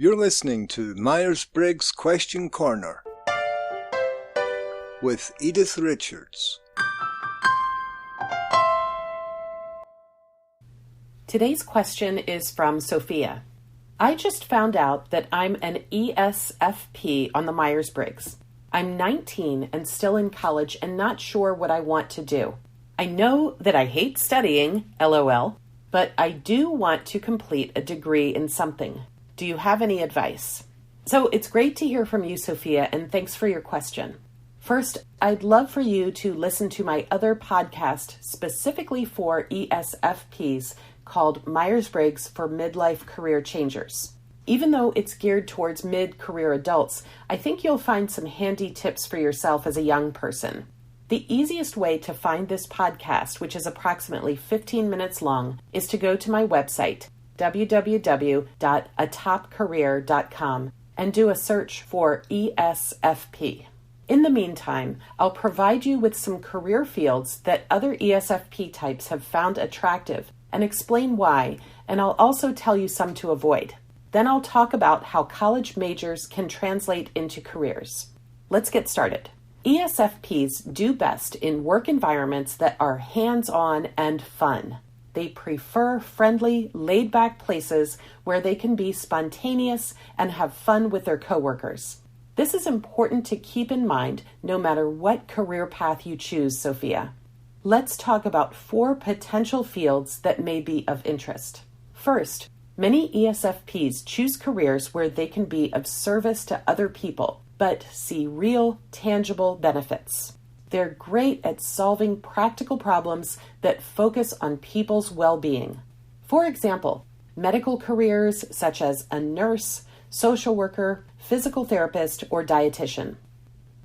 You're listening to Myers-Briggs Question Corner with Edythe Richards. Today's question is from Sophia. I just found out that I'm an ESFP on the Myers-Briggs. I'm 19 and still in college and not sure what I want to do. I know that I hate studying, LOL, but I do want to complete a degree in something. Do you have any advice? So it's great to hear from you, Sophia, and thanks for your question. First, I'd love for you to listen to my other podcast specifically for ESFPs called Myers-Briggs for Midlife Career Changers. Even though it's geared towards mid-career adults, I think you'll find some handy tips for yourself as a young person. The easiest way to find this podcast, which is approximately 15 minutes long, is to go to my website, www.atopcareer.com, and do a search for ESFP. In the meantime, I'll provide you with some career fields that other ESFP types have found attractive and explain why, and I'll also tell you some to avoid. Then I'll talk about how college majors can translate into careers. Let's get started. ESFPs do best in work environments that are hands-on and fun. They prefer friendly, laid-back places where they can be spontaneous and have fun with their coworkers. This is important to keep in mind no matter what career path you choose, Sophia. Let's talk about 4 potential fields that may be of interest. First, many ESFPs choose careers where they can be of service to other people, but see real, tangible benefits. They're great at solving practical problems that focus on people's well-being. For example, medical careers such as a nurse, social worker, physical therapist, or dietitian.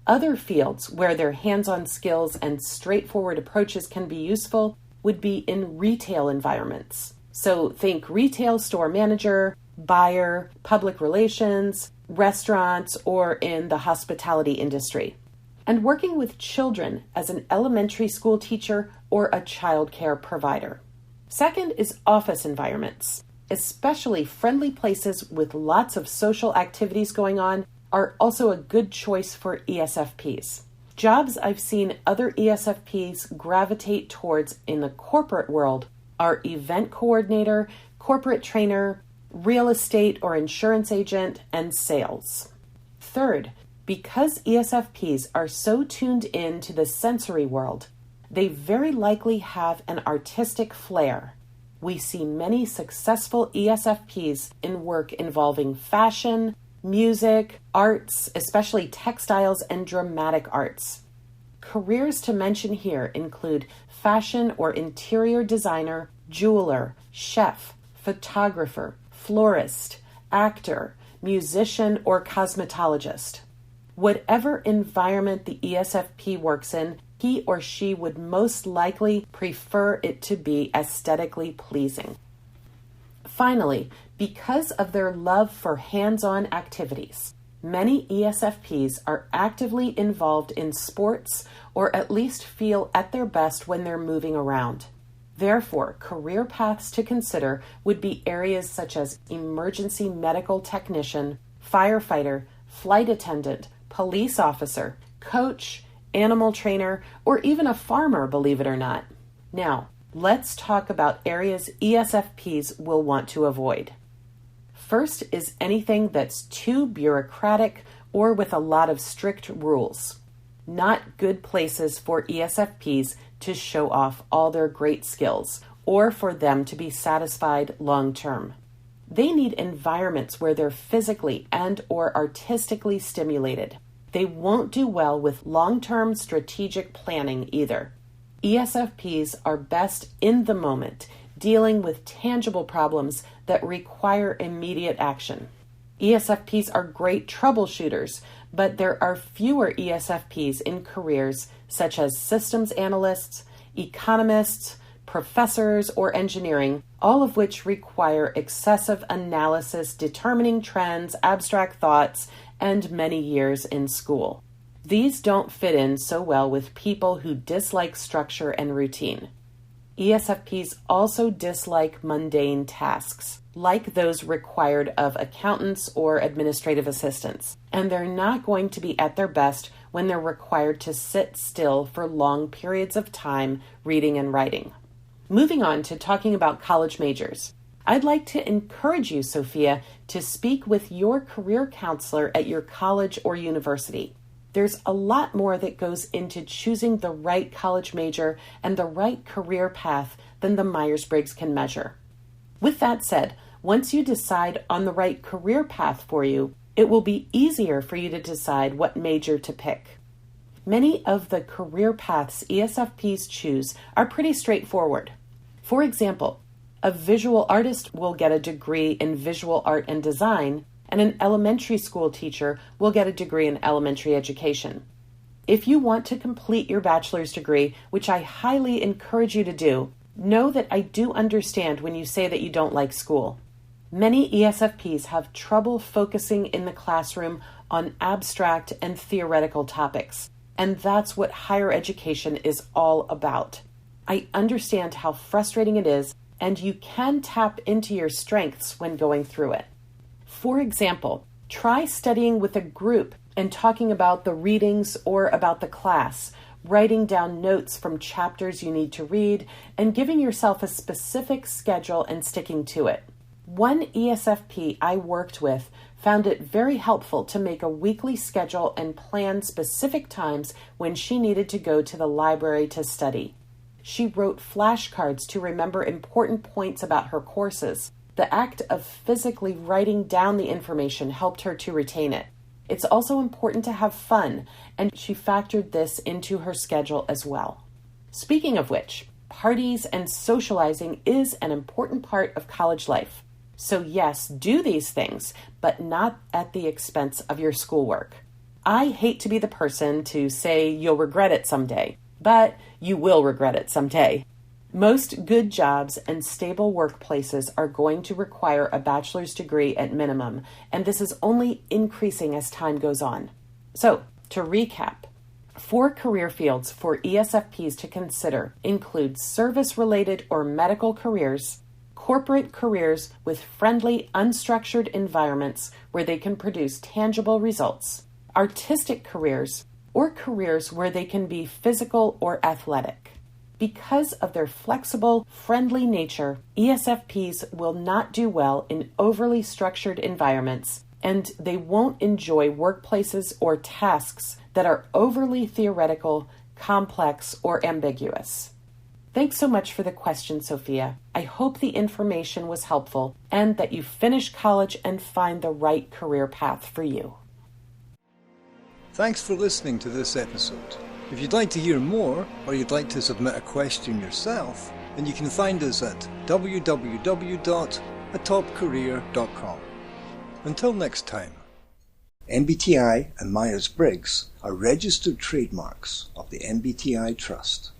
Other fields where their hands-on skills and straightforward approaches can be useful would be in retail environments. So think retail store manager, buyer, public relations, restaurants, or in the hospitality industry. And working with children as an elementary school teacher or a child care provider. Second is office environments. Especially friendly places with lots of social activities going on are also a good choice for ESFPs. Jobs I've seen other ESFPs gravitate towards in the corporate world are event coordinator, corporate trainer, real estate or insurance agent, and sales. Third, because ESFPs are so tuned in to the sensory world, they very likely have an artistic flair. We see many successful ESFPs in work involving fashion, music, arts, especially textiles and dramatic arts. Careers to mention here include fashion or interior designer, jeweler, chef, photographer, florist, actor, musician, or cosmetologist. Whatever environment the ESFP works in, he or she would most likely prefer it to be aesthetically pleasing. Finally, because of their love for hands-on activities, many ESFPs are actively involved in sports or at least feel at their best when they're moving around. Therefore, career paths to consider would be areas such as emergency medical technician, firefighter, flight attendant, police officer, coach, animal trainer, or even a farmer, believe it or not. Now, let's talk about areas ESFPs will want to avoid. First is anything that's too bureaucratic or with a lot of strict rules. Not good places for ESFPs to show off all their great skills or for them to be satisfied long term. They need environments where they're physically and or artistically stimulated. They won't do well with long-term strategic planning either. ESFPs are best in the moment, dealing with tangible problems that require immediate action. ESFPs are great troubleshooters, but there are fewer ESFPs in careers such as systems analysts, economists, professors, or engineering, all of which require excessive analysis, determining trends, abstract thoughts, and many years in school. These don't fit in so well with people who dislike structure and routine. ESFPs also dislike mundane tasks. like those required of accountants or administrative assistants, and they're not going to be at their best when they're required to sit still for long periods of time reading and writing. Moving on to talking about college majors, I'd like to encourage you, Sophia, to speak with your career counselor at your college or university. There's a lot more that goes into choosing the right college major and the right career path than the Myers-Briggs can measure. With that said, once you decide on the right career path for you, it will be easier for you to decide what major to pick. Many of the career paths ESFPs choose are pretty straightforward. For example, a visual artist will get a degree in visual art and design, and an elementary school teacher will get a degree in elementary education. If you want to complete your bachelor's degree, which I highly encourage you to do, know that I do understand when you say that you don't like school. Many ESFPs have trouble focusing in the classroom on abstract and theoretical topics, and that's what higher education is all about. I understand how frustrating it is, and you can tap into your strengths when going through it. For example, try studying with a group and talking about the readings or about the class, writing down notes from chapters you need to read, and giving yourself a specific schedule and sticking to it. One ESFP I worked with found it very helpful to make a weekly schedule and plan specific times when she needed to go to the library to study. She wrote flashcards to remember important points about her courses. The act of physically writing down the information helped her to retain it. It's also important to have fun, and she factored this into her schedule as well. Speaking of which, parties and socializing is an important part of college life. So yes, do these things, but not at the expense of your schoolwork. I hate to be the person to say you'll regret it someday, but you will regret it someday. Most good jobs and stable workplaces are going to require a bachelor's degree at minimum, and this is only increasing as time goes on. So, to recap, 4 career fields for ESFPs to consider include service-related or medical careers, corporate careers with friendly, unstructured environments where they can produce tangible results, artistic careers, or careers where they can be physical or athletic. Because of their flexible, friendly nature, ESFPs will not do well in overly structured environments, and they won't enjoy workplaces or tasks that are overly theoretical, complex, or ambiguous. Thanks so much for the question, Sophia. I hope the information was helpful and that you finish college and find the right career path for you. Thanks for listening to this episode. If you'd like to hear more, or you'd like to submit a question yourself, then you can find us at www.atopcareer.com. Until next time. MBTI and Myers-Briggs are registered trademarks of the MBTI Trust.